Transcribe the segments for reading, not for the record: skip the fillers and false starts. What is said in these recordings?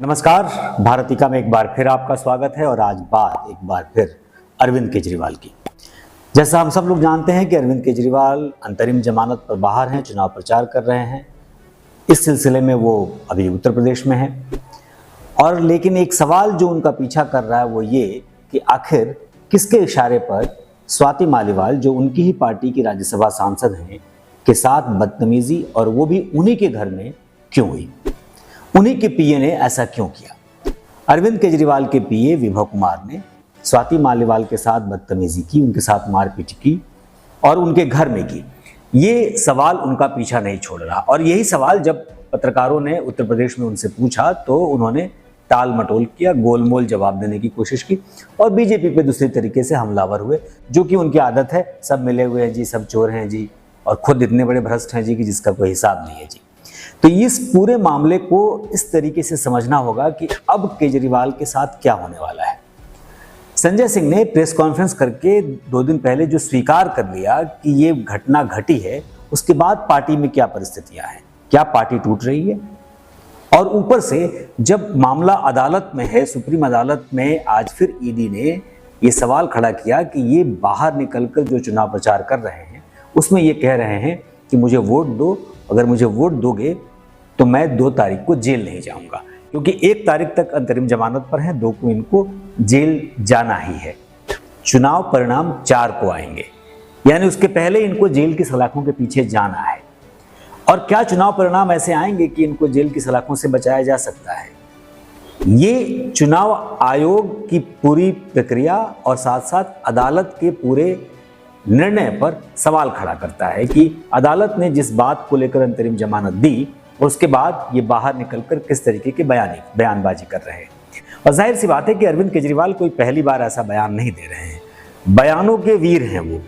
नमस्कार। भारतिका में एक बार फिर आपका स्वागत है और आज बात एक बार फिर अरविंद केजरीवाल की। जैसा हम सब लोग जानते हैं कि अरविंद केजरीवाल अंतरिम जमानत पर बाहर हैं, चुनाव प्रचार कर रहे हैं। इस सिलसिले में वो अभी उत्तर प्रदेश में हैं और लेकिन एक सवाल जो उनका पीछा कर रहा है वो ये कि आखिर किसके इशारे पर स्वाति मालीवाल, जो उनकी ही पार्टी की राज्यसभा सांसद हैं, के साथ बदतमीजी और वो भी उन्हीं के घर में क्यों हुई, उन्हीं के पीए ने ऐसा क्यों किया। अरविंद केजरीवाल के पीए विभव कुमार ने स्वाति मालीवाल के साथ बदतमीजी की, उनके साथ मारपीट की और उनके घर में की। ये सवाल उनका पीछा नहीं छोड़ रहा और यही सवाल जब पत्रकारों ने उत्तर प्रदेश में उनसे पूछा तो उन्होंने टाल मटोल किया, गोलमोल जवाब देने की कोशिश की और बीजेपी पे दूसरी तरीके से हमलावर हुए, जो कि उनकी आदत है। सब मिले हुए हैं जी, सब चोर हैं जी और खुद इतने बड़े भ्रष्ट हैं जी कि जिसका कोई हिसाब नहीं है जी। तो इस पूरे मामले को इस तरीके से समझना होगा कि अब केजरीवाल के साथ क्या होने वाला है। संजय सिंह ने प्रेस कॉन्फ्रेंस करके 2 दिन पहले जो स्वीकार कर लिया कि ये घटना घटी है, उसके बाद पार्टी में क्या परिस्थितियां हैं, क्या पार्टी टूट रही है। और ऊपर से जब मामला अदालत में है, सुप्रीम अदालत में, आज फिर ईडी ने ये सवाल खड़ा किया कि ये बाहर निकलकर जो चुनाव प्रचार कर रहे हैं उसमें ये कह रहे हैं कि मुझे वोट दो, अगर मुझे वोट दोगे तो मैं 2 तारीख को जेल नहीं जाऊंगा, क्योंकि 1 तारीख तक अंतरिम जमानत पर है, 2 को इनको जेल जाना ही है। चुनाव परिणाम 4 को आएंगे, यानी उसके पहले इनको जेल की सलाखों के पीछे जाना है। और क्या चुनाव परिणाम ऐसे आएंगे कि इनको जेल की सलाखों से बचाया जा सकता है। ये चुनाव आयोग की पूरी प्रक्रिया और साथ साथ अदालत के पूरे निर्णय पर सवाल खड़ा करता है कि अदालत ने जिस बात को लेकर अंतरिम जमानत दी उसके बाद ये बाहर निकलकर किस तरीके की बयानबाजी कर रहे हैं। और जाहिर सी बात है कि अरविंद केजरीवाल कोई पहली बार ऐसा बयान नहीं दे रहे हैं। बयानों के वीर हैं वो,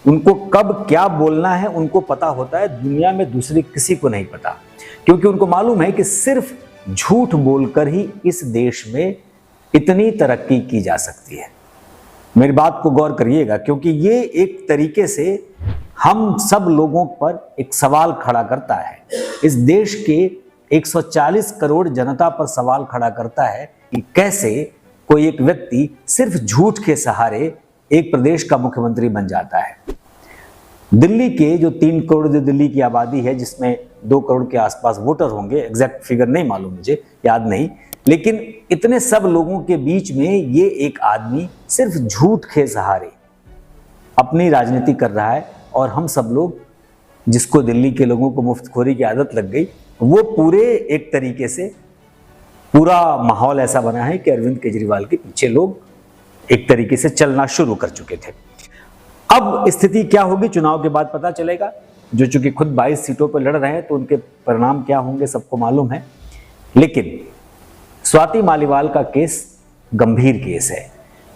उनको कब क्या बोलना है उनको पता होता है, दुनिया में दूसरे किसी को नहीं पता, क्योंकि उनको मालूम है कि सिर्फ झूठ बोलकर ही इस देश में इतनी तरक्की की जा सकती है। मेरी बात को गौर करिएगा, क्योंकि ये एक तरीके से हम सब लोगों पर एक सवाल खड़ा करता है। इस देश के 140 करोड़ जनता पर सवाल खड़ा करता है कि कैसे कोई एक व्यक्ति सिर्फ झूठ के सहारे एक प्रदेश का मुख्यमंत्री बन जाता है। दिल्ली के जो 3 करोड़ जो दिल्ली की आबादी है, जिसमें 2 करोड़ के आसपास वोटर होंगे, एग्जैक्ट फिगर नहीं मालूम, मुझे याद नहीं, लेकिन इतने सब लोगों के बीच में ये एक आदमी सिर्फ झूठ के सहारे अपनी राजनीति कर रहा है। और हम सब लोग, जिसको दिल्ली के लोगों को मुफ्तखोरी की आदत लग गई, वो पूरे एक तरीके से पूरा माहौल ऐसा बना है कि अरविंद केजरीवाल के पीछे लोग एक तरीके से चलना शुरू कर चुके थे। अब स्थिति क्या होगी चुनाव के बाद पता चलेगा। जो चूंकि खुद 22 सीटों पर लड़ रहे हैं तो उनके परिणाम क्या होंगे सबको मालूम है। लेकिन स्वाति मालीवाल का केस गंभीर केस है।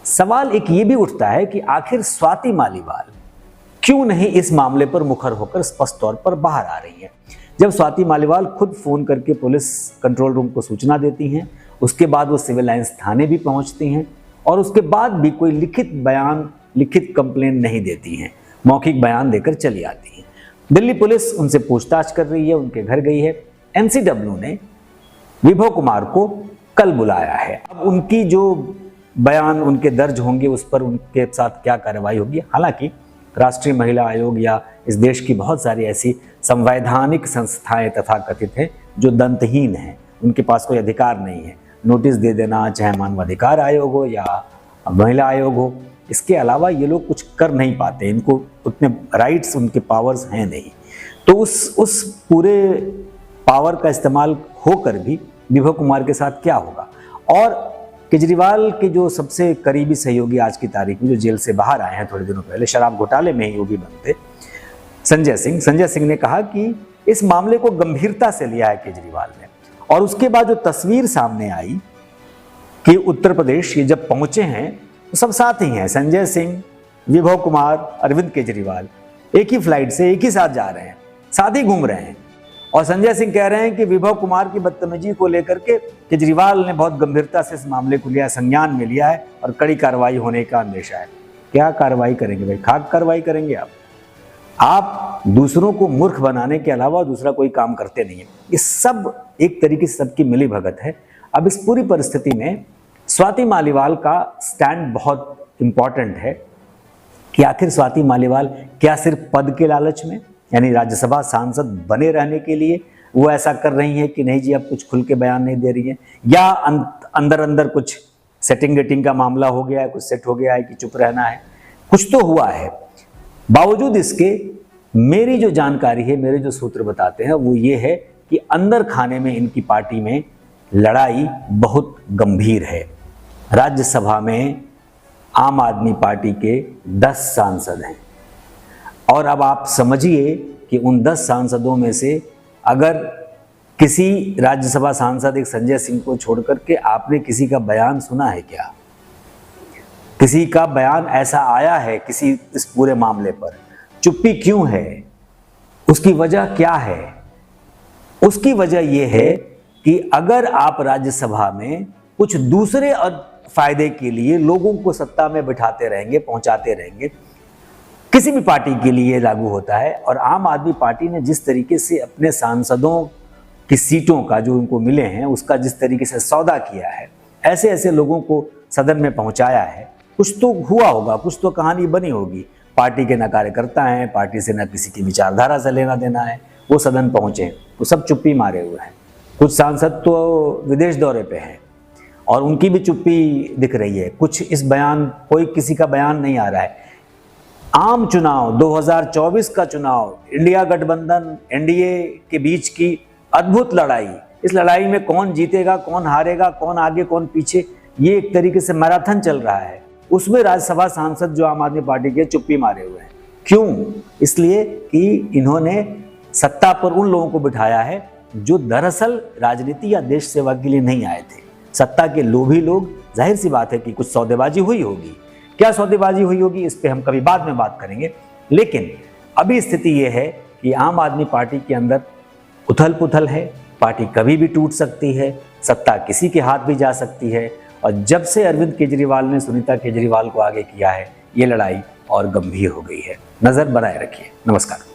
सवाल एक ये भी उठता है कि आखिर स्वाति मालीवाल क्यों नहीं इस मामले पर मुखर होकर स्पष्ट तौर पर बाहर आ रही है। जब स्वाति मालीवाल खुद फोन करके पुलिस कंट्रोल रूम को सूचना देती हैं, उसके बाद वो सिविल लाइंस थाने भी पहुंचती हैं और उसके बाद भी कोई लिखित बयान, लिखित कंप्लेन नहीं देती हैं, मौखिक बयान देकर चली आती हैं। दिल्ली पुलिस उनसे पूछताछ कर रही है, उनके घर गई है। एनसीडब्ल्यू ने विभव कुमार को कल बुलाया है। अब उनकी जो बयान उनके दर्ज होंगे उस पर उनके साथ क्या कार्रवाई होगी। हालांकि राष्ट्रीय महिला आयोग या इस देश की बहुत सारी ऐसी संवैधानिक संस्थाएं तथाकथित हैं जो दंतहीन हैं, उनके पास कोई अधिकार नहीं है नोटिस दे देना, चाहे मानवाधिकार आयोग हो या महिला आयोग हो। इसके अलावा ये लोग कुछ कर नहीं पाते, इनको उतने राइट्स, उनके पावर्स हैं नहीं। तो उस पूरे पावर का इस्तेमाल होकर भी विभव कुमार के साथ क्या होगा। और केजरीवाल के जो सबसे करीबी सहयोगी आज की तारीख में जो जेल से बाहर आए हैं थोड़े दिनों पहले, शराब घोटाले में ही वो भी बनते, संजय सिंह ने कहा कि इस मामले को गंभीरता से लिया है केजरीवाल ने। और उसके बाद जो तस्वीर सामने आई कि उत्तर प्रदेश ये जब पहुंचे हैं तो सब साथ ही हैं, संजय सिंह, विभव कुमार, अरविंद केजरीवाल एक ही फ्लाइट से एक ही साथ जा रहे हैं, साथ ही घूम रहे हैं। और संजय सिंह कह रहे हैं कि विभव कुमार की बदतमीजी को लेकर के केजरीवाल ने बहुत गंभीरता से इस मामले को लिया, संज्ञान में लिया है और कड़ी कार्रवाई होने का अंदेशा है। क्या कार्रवाई करेंगे भाई? खाक कार्रवाई करेंगे आप दूसरों को मूर्ख बनाने के अलावा दूसरा कोई काम करते नहीं है। ये सब एक तरीके से सबकी मिली भगत है। अब इस पूरी परिस्थिति में स्वाति मालीवाल का स्टैंड बहुत इम्पॉर्टेंट है कि आखिर स्वाति मालीवाल क्या सिर्फ पद के लालच में, यानी राज्यसभा सांसद बने रहने के लिए वो ऐसा कर रही हैं कि नहीं जी अब कुछ खुल के बयान नहीं दे रही हैं, या अंदर अंदर कुछ सेटिंग गेटिंग का मामला हो गया है, कुछ सेट हो गया है कि चुप रहना है, कुछ तो हुआ है। बावजूद इसके मेरी जो जानकारी है, मेरे जो सूत्र बताते हैं वो ये है कि अंदर खाने में इनकी पार्टी में लड़ाई बहुत गंभीर है। राज्यसभा में आम आदमी पार्टी के 10 सांसद हैं और अब आप समझिए कि उन 10 सांसदों में से अगर किसी राज्यसभा सांसद एक संजय सिंह को छोड़कर के आपने किसी का बयान सुना है क्या? किसी का बयान ऐसा आया है किसी इस पूरे मामले पर? चुप्पी क्यों है? उसकी वजह क्या है? उसकी वजह यह है कि अगर आप राज्यसभा में कुछ दूसरे फायदे के लिए लोगों को सत्ता में बिठाते रहेंगे, पहुंचाते रहेंगे, किसी भी पार्टी के लिए लागू होता है। और आम आदमी पार्टी ने जिस तरीके से अपने सांसदों की सीटों का जो उनको मिले हैं उसका जिस तरीके से सौदा किया है, ऐसे ऐसे लोगों को सदन में पहुंचाया है, कुछ तो हुआ होगा, कुछ तो कहानी बनी होगी। पार्टी के न कार्यकर्ता हैं, पार्टी से न किसी की विचारधारा से लेना देना है, वो सदन पहुंचे, वो सब चुप्पी मारे हुए हैं। कुछ सांसद तो विदेश दौरे पे हैं और उनकी भी चुप्पी दिख रही है। कुछ इस बयान, कोई किसी का बयान नहीं आ रहा है। आम चुनाव 2024 का चुनाव, इंडिया गठबंधन एनडीए के बीच की अद्भुत लड़ाई, इस लड़ाई में कौन जीतेगा, कौन हारेगा, कौन आगे कौन पीछे, ये एक तरीके से मैराथन चल रहा है। उसमें राज्यसभा सांसद जो आम आदमी पार्टी के चुप्पी मारे हुए हैं। क्यों? इसलिए कि इन्होंने सत्ता पर उन लोगों को बिठाया है जो दरअसल राजनीति या देश सेवा के लिए नहीं आए थे। सत्ता के लोभी लोग, जाहिर सी बात है कि कुछ सौदेबाजी हुई होगी। क्या सौदेबाजी हुई होगी इस पे हम कभी बाद में बात करेंगे, लेकिन अभी स्थिति यह है कि आम आदमी पार्टी के अंदर उथल पुथल है। पार्टी कभी भी टूट सकती है, सत्ता किसी के हाथ भी जा सकती है। और जब से अरविंद केजरीवाल ने सुनीता केजरीवाल को आगे किया है, ये लड़ाई और गंभीर हो गई है। नजर बनाए रखिए। नमस्कार।